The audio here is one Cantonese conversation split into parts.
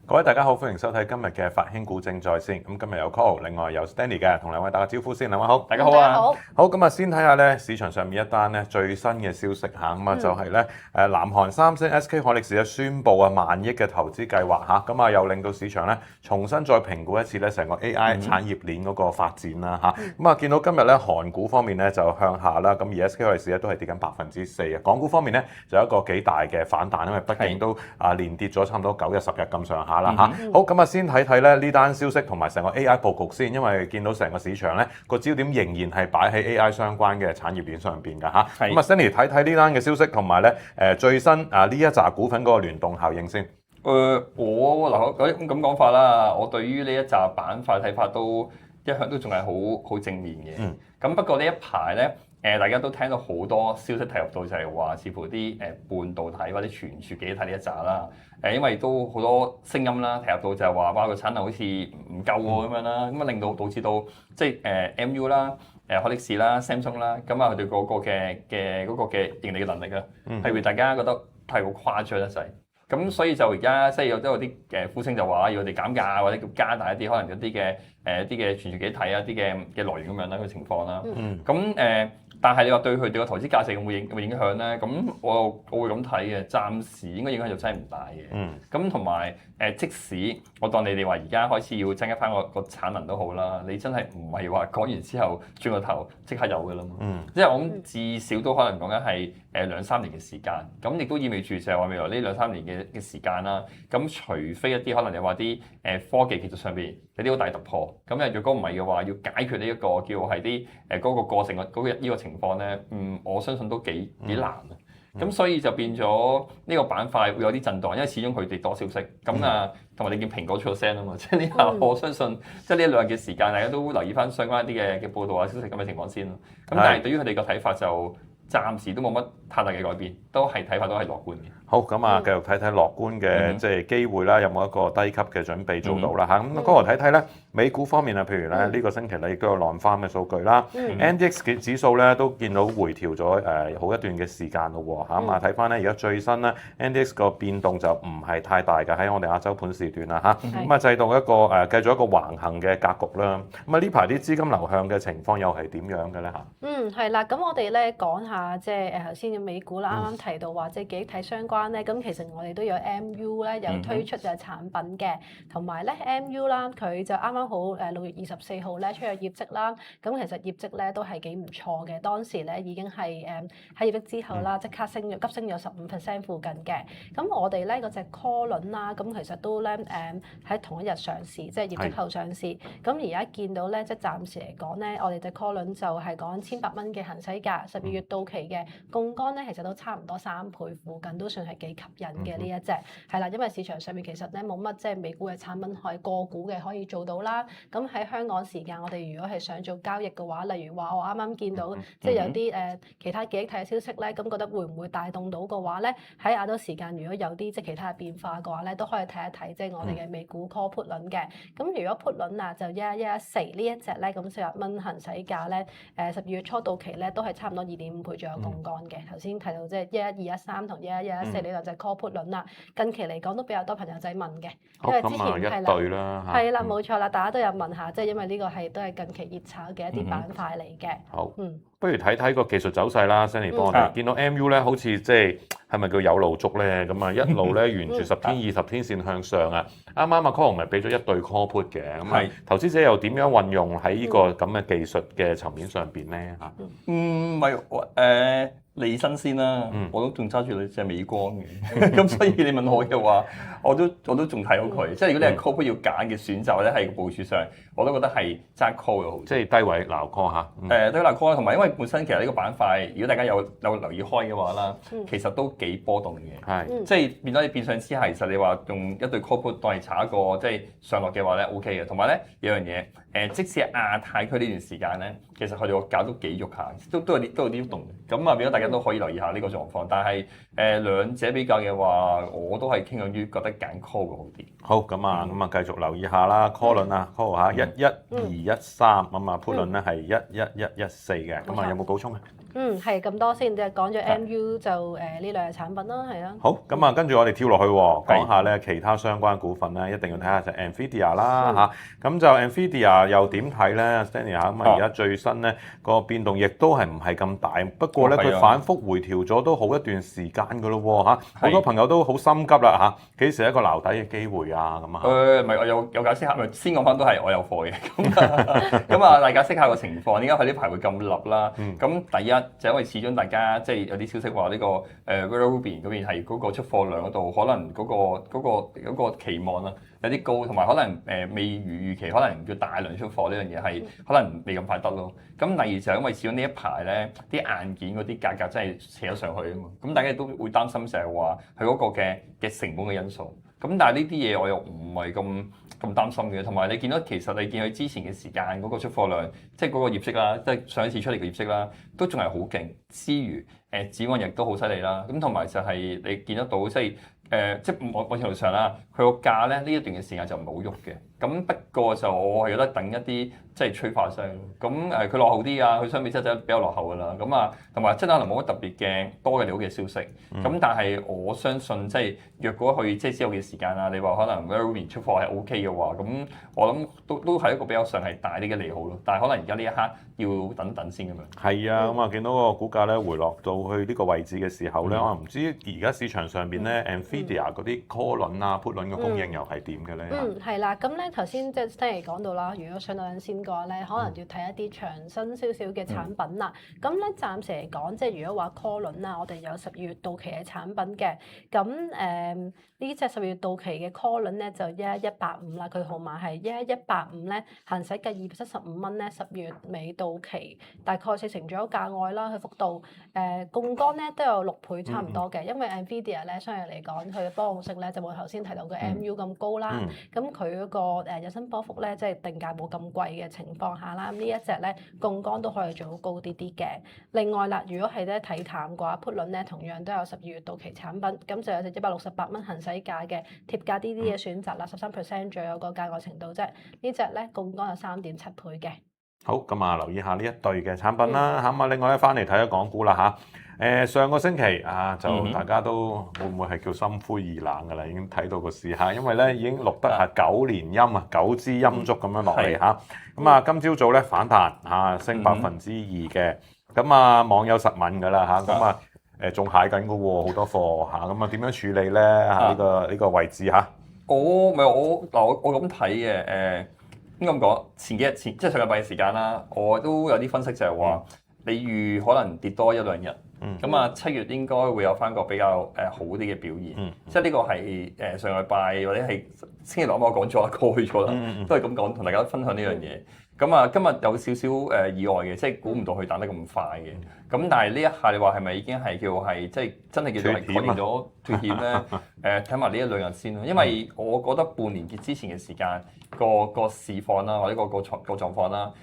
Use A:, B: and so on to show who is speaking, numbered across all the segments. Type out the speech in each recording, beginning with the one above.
A: 各位大家好，歡迎收睇今日嘅法興股證在線。咁今日有 Cole，另外有 Stanley 嘅，同兩位打個招呼先。兩位好，
B: 大家好啊！
A: 好咁啊，先睇下咧市場上面一單咧最新嘅消息嚇，咁啊就係咧南韓三星 SK 海力士咧宣布啊萬億嘅投資計劃嚇，咁啊又令到市場咧重新再評估一次咧成個 AI 產業鏈嗰個發展啦嚇。咁啊見到今日咧韓股方面咧就向下啦，咁而 SK 海力士咧都係跌緊4%啊。港股方面咧就有一個幾大嘅反彈，因為畢竟都連跌咗差唔多9日10日咁上下啦嚇。好咁啊，先睇睇咧呢單消息同埋成個 AI 佈局先，因為見到成個市場咧個焦點仍然係擺喺 AI 相關嘅產業鏈上邊㗎嚇。咁啊 Stanley 睇睇呢單嘅消息同埋咧最新呢一紮股份嗰個聯動效應先。
B: 我咁講法啦，我對於呢一紮板塊睇法都一向都仲係好正面嘅。咁不過呢一排咧。大家都聽到好多消息提及到，就係話似乎啲半導體或者存儲記憶體呢一紮啦。因為都好多聲音啦，提及到就係話哇個產能好似唔夠喎咁樣啦，咁啊令到導致到即係MU 啦、海力士啦、Samsung 啦，咁啊佢哋嗰個嘅盈利嘅能力啊，係會大家覺得太過誇張得滯。咁所以就而家即係有啲呼聲就話要佢哋減價或者叫加大一啲可能一啲嘅存儲記憶體啊、一啲嘅來源咁樣啦個情況啦。咁但係你話對佢哋個投資價值會影響咧？咁我會咁睇嘅，暫時應該影響就真係唔大嘅。咁同埋即使我當你哋話而家開始要增加翻個產能都好啦，你真係唔係話講完之後轉個頭即刻有嘅啦嘛。即係我諗至少都可能講緊係2-3年嘅時間。咁亦都意味住就係話未來呢2-3年嘅時間啦。咁除非一啲可能你話啲科技技術上邊有啲好大突破，咁如果唔係嘅話，要解決呢一個叫係啲嗰個過程呢個情況咧，我相信都幾難啊。咁所以就變咗呢個板塊會有啲震盪，因為始終佢哋多消息。咁啊，同埋你見蘋果出咗聲啊嘛，即係呢下我相信，即係呢2日嘅時間，大家都留意翻相關一啲嘅報道啊、消息咁嘅情況先咯。咁但係對於佢哋個睇法就暫時都冇乜太大嘅改變，都係睇法都係樂觀嘅。
A: 好，咁啊，繼續睇睇樂觀嘅即係機會啦，有冇一個低級嘅準備做到啦嚇？咁嗰個睇睇咧，美股方面啊，譬如咧呢個星期咧亦都有non-farm嘅數據啦，NDX 嘅指數咧都見到回調咗好一段嘅時間咯喎嚇。咁啊睇翻咧而家最新咧 NDX 個變動就唔係太大嘅，喺我哋亞洲盤時段啦嚇。咁啊製造一個繼續一個橫行嘅格局啦。咁啊呢排啲資金流向嘅情況又係點樣嘅咧嚇？
C: 係啦，咁我哋咧講下即係頭先嘅美股啦，啱啱提到話即係記憶體相關咧，咁其實我哋都有 MU 咧有推出嘅產品嘅，同埋咧 MU 啦，佢就啱啱好6月24號咧出咗業績啦，咁其實業績咧都係幾唔錯嘅，當時咧已經係喺業績之後啦，即刻急升咗15%附近嘅，咁我哋咧嗰隻 call 輪啦，咁其實都咧喺同一日上市，即係業績後上市，咁而家見到咧即係暫時嚟講咧，我哋隻 call 輪就係講1,800蚊嘅行使價，12月到期嘅槓桿咧，其實都差唔多3倍附近，都算係幾吸引嘅呢一隻，係啦，因為市場上面其實咧冇乜即係美股嘅產品可以個股嘅可以做到啦。咁喺香港時間，我哋如果係想做交易嘅話，例如話我啱啱見到即係有啲其他記憶體嘅消息咧，咁覺得會唔會帶動到嘅話咧，喺亞洲時間如果有啲即係其他嘅變化嘅話咧，都可以睇一睇即係我哋嘅美股 call put 輪嘅。咁如果 put 輪啊就1114呢一隻咧，咁40蚊行使價咧，12月初到期咧都係差唔多2.5倍左右槓桿嘅。頭先提到即係11213同11114呢兩隻 call put 輪啦，近期嚟講都比較多朋友仔問嘅，因為之前係啦冇錯啦，大家都有問下，即係因為呢個都係近期熱炒嘅一啲板塊嚟嘅。
A: 好，不如睇睇個技術走勢啦 ，Sandy 幫我哋見到 MU 咧，好似即係咪叫有路足咧？咁啊一路咧沿住10天、20天線向上啊！啱啱阿 Cole 咪俾咗一對 call put 嘅，咁啊投資者又點樣運用喺呢個咁嘅技術嘅層面上邊咧嚇？
B: 你新鮮啦，我都仲揸住你隻美光嘅，咁所以你問我嘅話，我都仲睇好佢。即係如果你係 call put 要揀嘅選擇或者係部署上，我都覺得係揸 call 嘅好。
A: 即係低位撈 call 嚇。
B: 低位撈 call 同埋因為本身其實呢個板塊，如果大家有留意開嘅話啦，其實都幾波動嘅。係，即係變咗你變相之下，其實你話用一對 call put 當係炒一個即係上落嘅話咧 OK 嘅。同埋咧有樣嘢，即使係亞太區呢段時間咧，其實佢哋個價都幾喐下，都有啲動嘅。咁啊變咗大家都可以留意下呢個狀況，但係兩者比較嘅話，我都係傾向於覺得揀 call 會好啲。
A: 好，咁啊繼續留意下啦 ，call 輪啊 call 嚇11213，咁啊 put 輪咧係11114嘅，咁啊有冇補充啊？
C: 係咁多先，就講咗 MU 就呢兩隻產品啦，係啦。
A: 好，咁啊，跟住我哋跳落去喎，講下咧其他相關股份咧，一定要睇下就 Nvidia 啦嚇。咁就 Nvidia 又點睇咧 Stanley 嚇？咁啊，而家最新咧個變動亦都係唔係咁大，不過咧佢反覆回調咗都好一段時間噶咯喎嚇。好多朋友都好心急啦嚇，幾時係一個撈底嘅機會啊咁啊？
B: 唔係我有解釋下，咪先講翻都係我有貨嘅。咁啊，大家解釋下個情況，點解佢呢排會咁立啦？咁第一就因為始終大家即係有啲消息話呢個Ruby 嗰邊係嗰個出貨量嗰度，可能嗰個期望啊有啲高，同埋可能未如預期，可能要大量出貨呢樣嘢係可能未咁快得咯。咁第二就係因為始終呢一排咧啲硬件嗰啲價格真係扯咗上去啊嘛，咁大家都會擔心就係話佢嗰個嘅成本嘅因素。咁但係呢啲嘢我又唔係咁擔心嘅，同埋你見到其實你見佢之前嘅時間嗰個出貨量，即係嗰個業績啦，即係上一次出嚟嘅業績啦，都仲係好勁之餘，展望亦都好犀利啦。咁同埋就係你見得到即係某程度上啦，佢個價咧呢一段嘅時間就唔係好喐嘅。咁不過就我係覺得等一啲即係催化劑，咁佢落後啲啊，佢相比之下比較落後㗎啦。咁啊，同埋真係可能冇乜特別嘅多嘅料嘅消息。咁但係我相信即係若果佢即係之後嘅時間啊，你話可能 Ruby 出貨係 OK 嘅話，咁我諗都係一個比較上係大啲嘅利好咯。但係可能而家呢一刻要等等先咁樣。
A: 係啊，咁啊見到個股價咧回落到去呢個位置嘅時候咧，我唔知而家市場上邊咧 Nvidia 嗰啲 call 輪啊 put 輪嘅供應又係點嘅咧？
C: 係啦，咁咧頭先即係 Stanley 講到啦，如果上到陣先嘅話咧，可能要睇一啲長新少少嘅產品啦。咁咧暫時嚟講，即係如果話 call 輪啊，我哋有12月到期嘅產品嘅，咁呢隻12月到期嘅 call 輪咧就11185啦，佢號碼係11185咧，行使價275蚊咧，10月尾到期，大概4成左右價外啦，佢幅度槓桿咧都有6倍差唔多嘅，因為 Nvidia 咧相對嚟講佢嘅波動性咧就冇頭先提到嘅 MU 咁高啦，咁佢嗰個日薪波幅咧即係定價冇咁貴嘅情況下啦，咁呢一隻咧槓桿都可以做到高啲啲嘅。另外啦，如果係咧睇淡嘅話，put 輪咧同樣都有12月到期產品，咁就有隻168蚊行使價嘅貼價啲啲嘅選擇啦，13% 左右個價格程度啫。呢隻咧槓桿有3.7倍嘅。
A: 好，咁啊留意下呢一對嘅產品啦，咁啊另外咧翻嚟睇下港股啦嚇，上個星期啊就大家都會唔會係叫心灰意冷㗎啦？已經睇到個市嚇，因為咧已經錄得係9連陰啊，9支陰燭咁樣落嚟嚇，咁啊今朝早咧反彈嚇，升2%嘅，咁啊網友實問㗎啦嚇，咁啊仲蟹緊㗎喎，好多貨嚇，咁啊點樣處理咧嚇呢個位置嚇？
B: 我咁睇嘅應該咁講，前幾日即係上個禮拜嘅時間啦，我都有啲分析就係話，你預可能跌多1-2日，咁啊7月應該會有翻個比較好啲嘅表現，即係呢個係上個禮拜或者係星期六我講咗啦，過去咗啦，都係咁講，同大家分享呢樣嘢。咁啊，今日有少少意外嘅，即係估唔到佢彈得咁快嘅。咁但係呢一下你話係咪已經係叫係即係真係叫做係確認咗脫險咧？睇埋呢1-2日先咯，因為我覺得半年結之前嘅時間個市況啦，或者個狀況啦，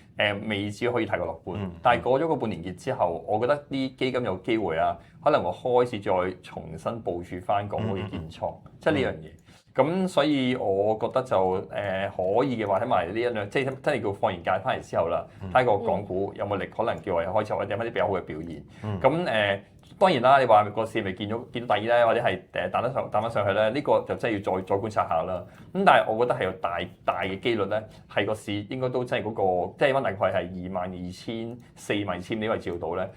B: 未至於可以太過樂觀。但係過咗個半年結之後，我覺得啲基金有機會啊，可能我開始再重新部署翻港股嘅建倉，即係呢樣嘢。咁所以我覺得就可以嘅話，睇埋呢一兩，即係真係叫放完假翻嚟之後啦，睇個港股有冇力，可能叫為開始或者有啲比較好嘅表現。咁當然啦，你話個市未見到底咧，或者係彈翻上去咧，呢個就真係要再觀察下啦。咁但係我覺得係有大嘅機率咧，係個市應該都真係嗰個，即係大概係22,000、42,000呢位置到咧。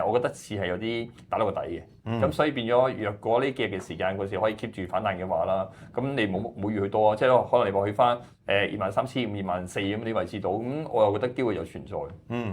B: 我覺得市係有啲打到個底嘅。咁所以變咗，若果呢幾日嘅時間個市可以 keep 住反彈嘅話啦，咁你冇預佢多，即係可能你話去翻23,500、24,000咁呢位置到，咁我又覺得機會有存在。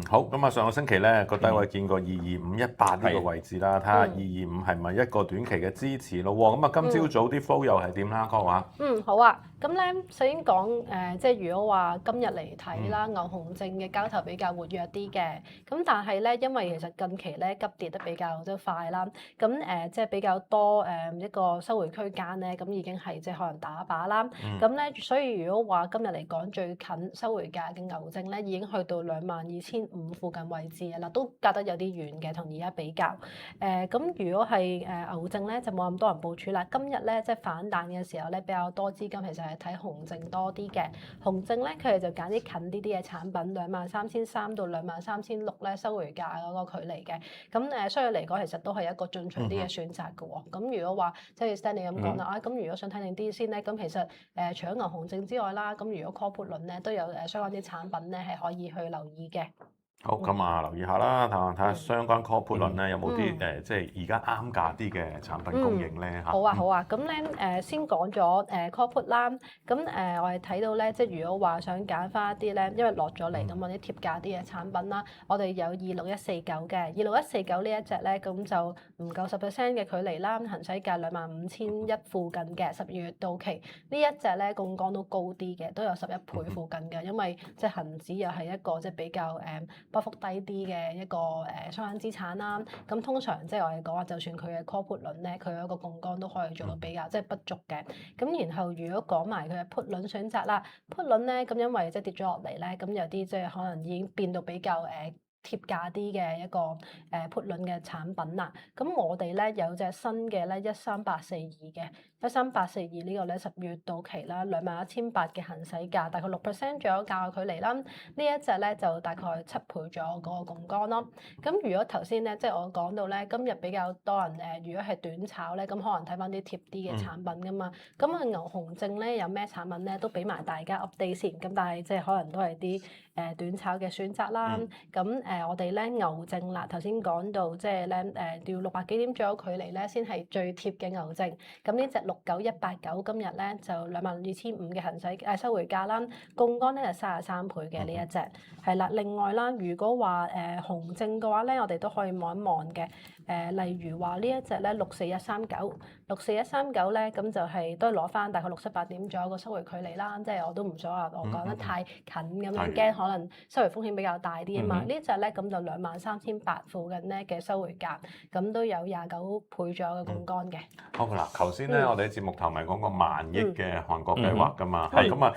A: 好，咁啊上個星期咧個低位見過22,518呢個位置啦，睇下225係咪一個短期嘅支持咯喎。咁啊今朝早啲 flow 又係點啦，哥話？
C: 好啊。咁咧首先講即係如果話今日嚟睇啦，牛熊證嘅交投比較活躍啲嘅，咁但係咧因為其實近期咧急跌得比較即係快啦，咁即係比較多一個收回區間咧，咁已經係即係可能打靶啦。咁咧所以如果話今日嚟講最近收回價嘅牛證咧，已經去到22,500附近位置啦，都隔得有啲遠嘅，同而家比較。咁如果係牛證咧，就冇咁多人部署啦。今日咧即係反彈嘅時候咧，比較多資金其實係睇紅證多啲嘅。紅證咧，佢哋就揀啲近啲嘅產品，23,300到23,600咧收回價嗰個距離嘅。咁相對嚟講，其實都係一個進取啲嘅選擇嘅喎。咁如果話即係 Stanley 咁講啦，咁如果想睇定啲先咧，咁其實除咗牛熊證之外啦，咁如果 call put 輪咧都有相關啲產品咧係可以去留意嘅。
A: 好，咁啊，留意下啦，睇下相關 call put 輪咧有冇啲即係而家啱價啲嘅產品供應咧嚇。
C: 好啊，好啊，咁咧先講咗call put 啦，咁我哋睇到咧，即係如果話想揀翻一啲咧，因為落咗嚟咁揾啲貼價啲嘅產品啦，我哋有26149嘅26149呢一隻咧，咁就唔夠10% 嘅距離啦，行使價25,100附近嘅12月到期呢一隻咧，槓桿都高啲嘅，都有11倍附近嘅，因為即係恆指又係一個即係比較波幅低啲嘅一個相關資產啦。咁通常即係我哋講話，就算佢嘅 call put 輪咧，佢有一個槓桿都可以做到比較即係不足嘅。咁然後如果講埋佢嘅 put 輪選擇啦，put 輪咧咁因為即係跌咗落嚟咧，咁有啲即係可能已經變到比較貼價啲嘅一個put 輪嘅產品啦。咁我哋咧有隻新嘅咧13842嘅13842呢個咧10月到期啦，21,800嘅行使價，大概6% 左右價嘅距離啦。呢一隻咧就大概7倍咗嗰個槓桿咯。咁如果頭先咧即係我講到咧，今日比較多人如果係短炒咧，咁可能睇翻啲貼啲嘅產品噶嘛。咁啊牛熊證咧有咩產品咧都俾埋大家 update 先。咁但係即係可能都係啲短炒嘅選擇啦。咁我哋咧牛證啦，頭先講到即係咧要600幾點左右距離咧先係最貼嘅牛證。咁呢隻69189今日咧就22,500嘅行使收回價啦，槓桿咧就33倍嘅呢一隻係啦。另外啦，如果話熊證嘅話咧，我哋都可以望一望嘅。例如話呢一隻咧64139咧，咁就係都係攞翻大概68點左右個收回距離啦。即係我都唔想話我講得太近咁樣，驚可能收回風險比較大啲啊嘛。呢隻咧咁就23,800附近咧嘅收回價，咁都有29倍左右嘅槓桿嘅。
A: 好嗱，頭先咧我哋喺節目頭咪講過萬億嘅韓國計劃噶嘛，
B: 係
A: 咁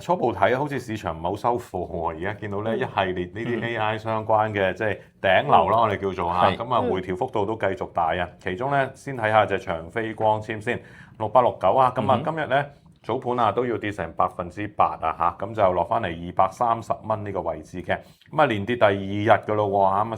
A: 初步睇好似市場唔係好收貨喎，而家見到咧一系列呢啲 AI 相關嘅即係頂流啦，我哋叫做嚇，咁啊回調幅度都繼續大啊。其中咧先睇下隻長飛光纖先6869啊，咁啊今日咧早盤啊都要跌成8%啊嚇，咁就落翻嚟230蚊呢個位置嘅，咁啊連跌第2日㗎咯喎嚇，咁啊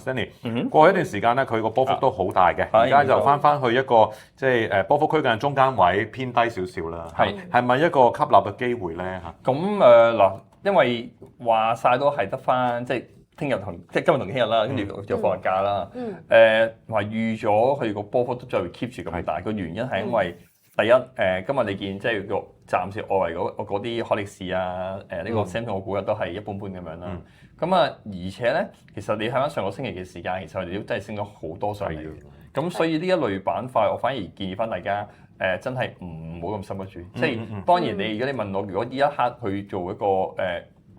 A: Stanley 過去一段時間咧佢個波幅都好大嘅，而家就翻去一個即係波幅區間中間位偏低少少啦，係咪一個吸納嘅機會咧嚇？
B: 咁嗱，因為話晒都係得翻即係聽日同即係今日同聽日啦，跟住就放假啦。話預咗佢個波幅都再 keep 住咁大，個原因係因為第一今日你見即係個暫時外圍嗰啲海力士啊，呢個 Samsung 我估計都係一般般咁樣啦。咁啊，而且咧，其實你睇翻上個星期嘅時間，其實佢哋都真係升咗好多上嚟。咁所以呢一類板塊，我反而建議翻大家真係唔好咁深得住。即係當然你如果你問我，如果呢一刻去做一個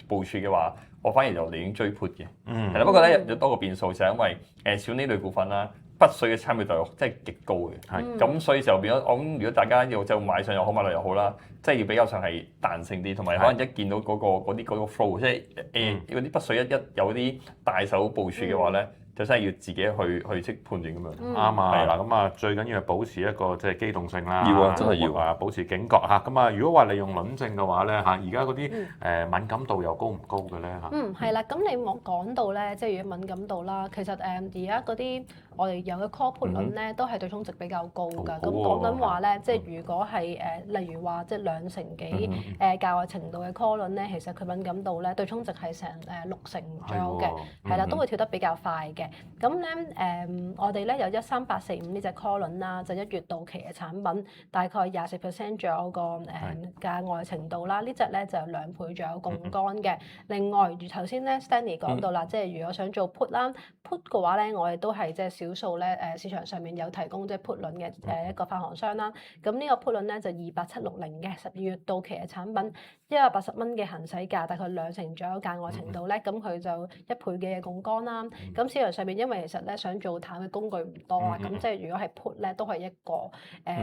B: 部署嘅話，我反而就寧願追 put 嘅。係啦，不過咧有多個變數就係因為少呢類股份啦。北水嘅參與度真係極高嘅，咁所以就變咗我諗，如果大家要就買上又好買落又好啦，即係要比較上係彈性啲，同埋可能一見到嗰個 flow，即係嗰啲北水一有啲大手部署嘅話咧。就真係要自己去識判斷咁樣。
A: 啱啊！嗱，咁啊最緊要係保持一個即係機動性啦。
B: 要啊，真係要
A: 啊！保持警覺嚇。咁啊，如果話利用輪證嘅話咧嚇，而家嗰啲敏感度又高唔高嘅咧嚇？
C: 係啦。咁你冇講到咧，即係如果敏感度啦，其實而家嗰啲我哋有嘅 call put 輪咧，都係對沖值比較高㗎。咁講緊話咧，即係如果係例如話即係2成幾價位程度嘅 call 輪咧，其實佢敏感度咧對沖值係成6成左右嘅，係啦，都會跳得比較快嘅。咁咧我哋咧有13845呢隻 call 輪啦，就1月到期嘅產品，大概24%左右個價外程度啦。呢隻咧就有2倍左右槓桿嘅。另外，如頭先咧 Stanley 講到啦，即係如果想做 put 啦 ，put 嘅話咧，我哋都係即係少數咧市場上面有提供即係 put 輪嘅一個發行商啦。咁呢個 put 輪咧就28760嘅12月到期嘅產品，180蚊嘅行使價，大概2成左右價外程度咧，咁佢就1倍嘅槓桿啦。咁市場上面，因為其實咧想做淡嘅工具唔多啊，咁即係如果係 put 咧都係一個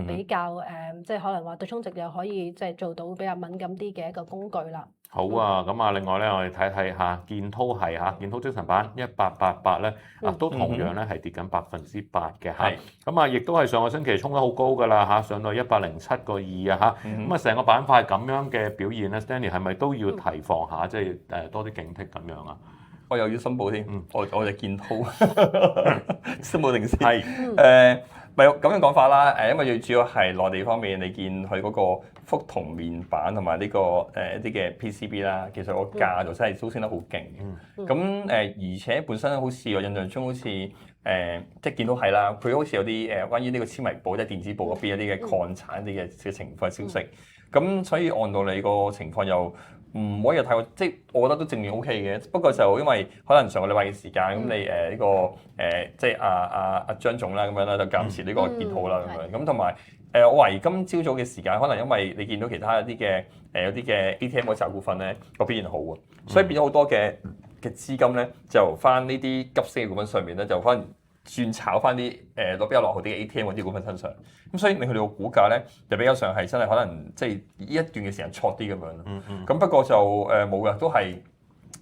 C: 比較即係可能話對沖值又可以即係做到比較敏感啲嘅一個工具啦。
A: 好啊，咁啊，另外咧，我哋睇睇嚇建滔係嚇建滔精神版1888咧，都同樣咧係跌緊8%嘅嚇。咁啊，亦都係上個星期衝得好高㗎啦嚇，上到107.2啊嚇。咁啊，成個板塊咁樣嘅表現咧，Stanley 係咪都要提防下，即係多啲警惕咁樣啊？
B: 我又要申報添，我就建滔申報定先。咪咁樣講法啦，因為最主要係內地方面，你見佢嗰個覆銅面板同埋呢個一啲嘅 PCB 啦，其實個價就真係都升得好勁嘅。咁而且本身好似我印象中好似即係見到係啦，佢好似有啲關於呢個纖維部即係電子部嗰邊一啲嘅礦產啲嘅情況消息。咁所以按道理個情況又唔可以太過，即係我覺得都正面 OK 嘅。不過就因為可能上個禮拜嘅時間，咁你呢個即係阿張總啦咁樣啦，就減持呢個建滔啦咁樣。咁同埋我懷疑今朝早嘅時間，可能因為你見到其他一啲嘅有啲嘅 ATM 嗰隻股份咧個表現好啊，所以變咗好多嘅資金咧就翻呢啲急升嘅股份上面咧就翻轉炒翻啲比較落後啲嘅 ATM 嗰啲股份身上，咁所以令佢哋個股價咧就比較上係真係可能即係呢一段嘅時間錯啲咁樣咯。咁不過就冇嘅，都係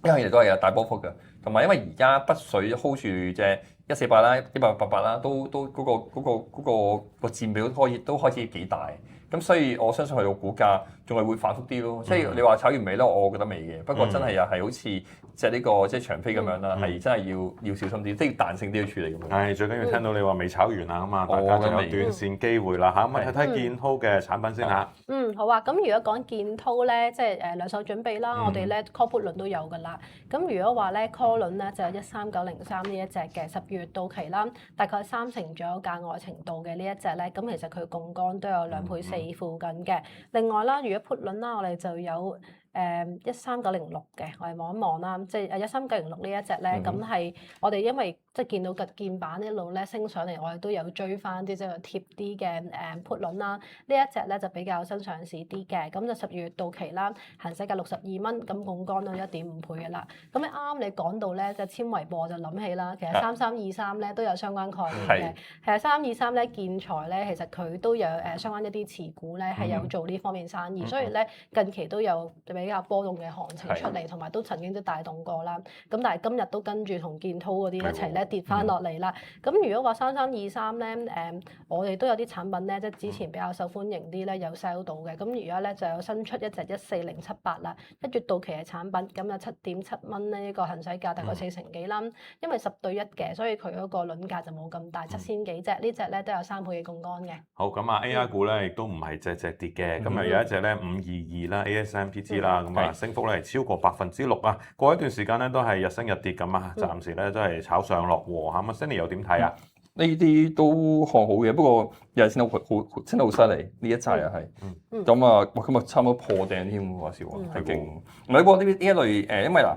B: 一樣嘢都係有大波幅嘅，同埋因為而家北水 hold 住隻148啦、1888啦，都嗰個佔比都開始幾大。咁所以我相信佢個股價仲係會反覆啲咯，即係你話炒完未咧？我覺得未嘅，不過真係又係好似即係呢個即係長飛咁樣啦，係真係要小心啲，即係彈性啲去處理咁樣。
A: 係最緊要聽到你話未炒完啊嘛，大家就有短線機會啦嚇。咁啊睇睇建滔嘅產品先嚇。
C: 好啊。咁如果講建滔咧，即係兩手準備啦，我哋咧 call put 輪都有㗎啦。咁如果話咧 call 輪咧就係13903呢一隻嘅10月到期啦，大概30%左右價外程度嘅呢一隻咧，咁其實佢槓桿都有2倍4附近嘅。另外啦，如果 put 輪啦，我哋就有13906嘅，我哋望一望啦，即係13906呢一隻咧，咁係我哋因為即係見到個鍵板一路咧升上嚟，我哋都有追翻啲即係貼啲嘅put 輪啦。呢一隻咧就比較新上市啲嘅，咁就10月到期啦，行使價62蚊，咁槓桿都1.5倍嘅啦。咁啱啱你講到咧就纖維部，我就諗起啦，其實3323咧都有相關概念嘅。其實3323咧建材咧，其實佢都有相關一啲持股咧係有做呢方面生意，所以咧近期都有比較波動嘅行情出嚟，同埋都曾經都帶動過啦。咁但係今日都跟住同建滔嗰啲一齊咧跌翻落嚟啦。咁如果話3323咧，我哋都有啲產品咧，即係之前比較受歡迎啲咧，有 sell 到嘅。咁而家咧就有新出一隻14078啦，1月到期嘅產品，咁有7.7蚊咧，呢個行使價大概40幾啦。因為10對1嘅，所以佢嗰個輪價就冇咁大，7000幾隻。呢隻咧都有3倍嘅槓桿嘅。
A: 好，咁啊 AI 股咧亦都唔係隻跌嘅，咁啊有一隻咧522啦 ASMPT 啦，咁啊升幅咧係超過6%啊！過一段時間咧都係日升日跌咁啊，暫時咧都係炒上落喎嚇。咁 Stanley 又點睇啊？
B: 呢啲都看好嘅，不過又係升得好升得好犀利，呢一紮又係。咁啊，哇！今日差唔多破頂添，話笑喎，係勁。唔係，不過呢一類因為嗱。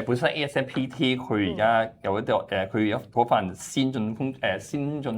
B: 本身 ASMPT 佢而家有一啲佢有嗰份先進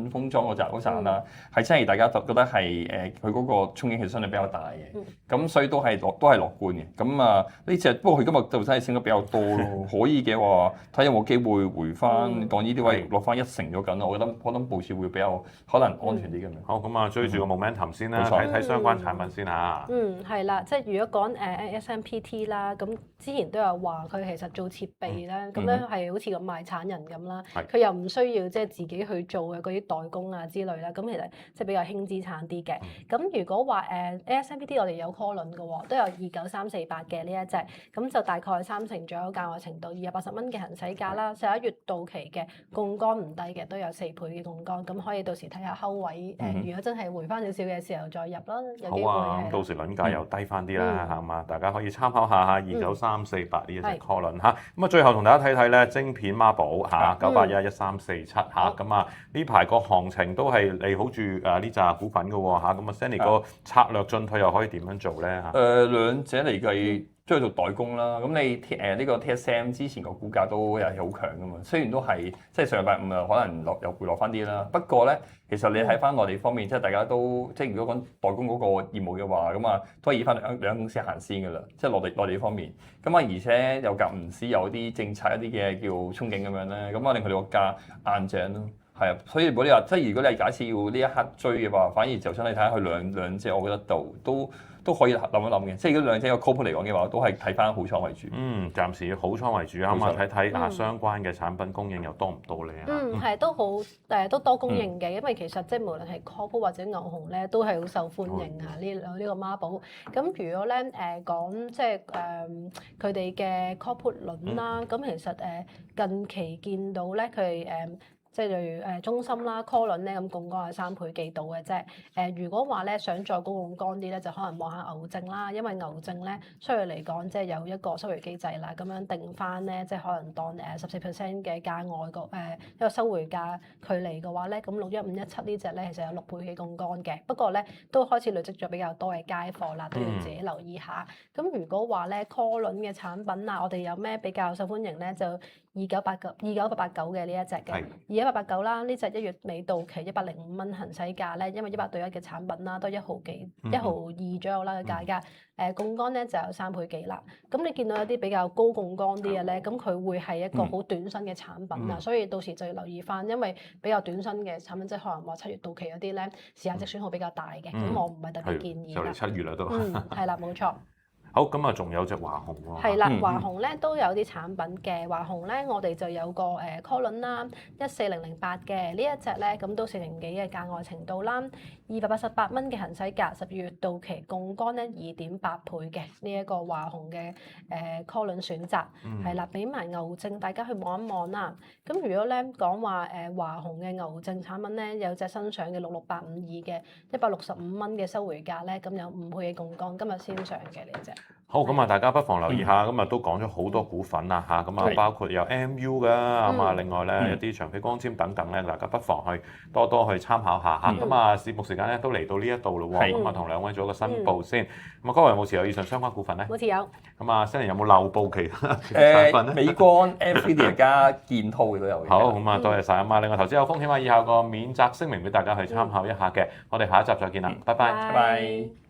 B: 封裝嗰陣啦，係真係大家覺得係佢嗰個憧憬其實相對比較大嘅，咁所以都係樂觀嘅。咁啊呢隻不過佢今日就真係升得比較多咯，可以嘅話睇有冇機會回翻講呢啲位落翻1成咗緊，我覺得可能部署會比較可能安全啲咁樣。
A: 好，咁啊追住個 momentum 先啦，睇睇相關產品先嚇。
C: 係啦，即係如果講ASMPT 啦，咁之前都有話佢其實做設備咧，咁咧係好似個賣產人咁啦，佢又唔需要即係自己去做嘅嗰啲代工啊之類啦，咁其實即係比較輕資產啲嘅。咁如果話ASMPT 我哋有 call 輪嘅喎，都有29348嘅呢一隻，咁就大概30%左右價外程度，280蚊嘅行使價啦，11月到期嘅槓桿唔低嘅，都有4倍嘅槓桿，咁可以到時睇下睺位，如果真係回翻少少嘅時候再入啦，有機會。
A: 好啊，到時輪價又低翻啲啦，係嘛？大家可以參考下嚇29348呢一隻 call 輪嚇。咁啊，最後同大家睇睇咧，晶片孖寶嚇9811347嚇，咁啊呢排個行情都係利好住呢扎股份嘅喎嚇，咁啊 Stanley 個策略進退又可以點樣做咧嚇？
B: 兩者嚟計出去做代工啦。咁你呢個 TSM 之前個股價都係好強噶嘛，雖然都係即係上禮拜五啊，可能又回落翻啲啦。不過咧，其實你睇翻內地方面，即係大家都即係如果講代工嗰個業務嘅話，咁啊都係以翻兩間公司行先噶啦，即係內地方面。咁啊，而且又夾唔時有啲政策一啲嘅叫憧憬咁樣咧，咁啊令佢哋個價硬淨咯。係啊，所以如果你話即係如果你假設要呢一刻追嘅話，反而就想你睇下佢兩隻，我覺得都可以諗一諗嘅。即係如果兩隻個 couple 嚟講嘅話，都係睇翻好倉為主。
A: 暫時好倉為主啊嘛，睇睇相關嘅產品供應又多唔多咧？
C: 係都好都多供應嘅，因為其實即係無論係 couple 或者牛熊咧，都係好受歡迎啊！呢個孖寶。咁如果咧講即係佢哋嘅 couple 輪啦，咁其實近期見到咧佢即係例如中芯啦 call 輪咧咁槓桿係3倍幾度嘅啫。如果話咧想再高槓桿啲咧，就可能望下牛證啦，因為牛證咧相對嚟講即係有一個收回機制啦，咁樣定翻咧即係可能當14% 嘅價外個一個收回價距離嘅話咧，咁61517呢隻咧其實有6倍幾槓桿嘅，不過咧都開始累積咗比較多嘅街貨啦，都要自己留意下。咁如果話咧 call 輪嘅產品啊，我哋有咩比較受歡迎咧？就29889嘅呢一隻嘅21889啦，呢隻1月尾到期105蚊行使價咧，因為100對1嘅產品啦，都1毫幾1毫2左右啦嘅價格。槓桿咧就有3倍幾啦。咁你見到有啲比較高槓桿啲嘅咧，咁佢會係一個好短身嘅產品啊，所以到時就要留意翻，因為比較短身嘅產品，即係可能話7月到期嗰啲咧，時間值損耗比較大嘅，咁我唔係特別建議啦。
A: 就嚟7月啦都。
C: 係啦，冇錯。
A: 好，咁啊，仲有隻華虹喎。
C: 係啦，華虹咧都有啲產品嘅。華虹咧，我哋就有個call 輪啦，14008嘅呢一隻咧，咁都40幾嘅價外程度啦，288蚊嘅行使價，12月到期，槓桿咧2.8倍嘅呢一個華虹嘅call 輪選擇，係啦，俾埋牛證大家去望一望啦。咁如果咧講話華虹嘅牛證產品咧，有隻新上嘅66852嘅165蚊嘅收回價咧，咁有5倍嘅槓桿，今日先上嘅呢隻。
A: 好，咁啊，大家不妨留意下，咁啊都講咗好多股份啦嚇，咁啊包括有 MU 㗎，咁啊另外咧有啲長飛光纖等等咧，大家不妨去多多去參考下嚇。咁啊節目時間咧都嚟到呢一度咯喎，咁啊同兩位做一個申報先。咁啊各位有冇持有以上相關股份咧？
C: 冇持有。
A: 咁啊新人有冇漏報其他產品咧？
B: 美光、NVIDIA 加建滔嘅都有嘅。
A: 好，咁啊多謝晒啊嘛。另外投資有風險啊，以下個免責聲明俾大家去參考一下嘅。我哋下一集再見啦，拜拜。
B: 拜拜。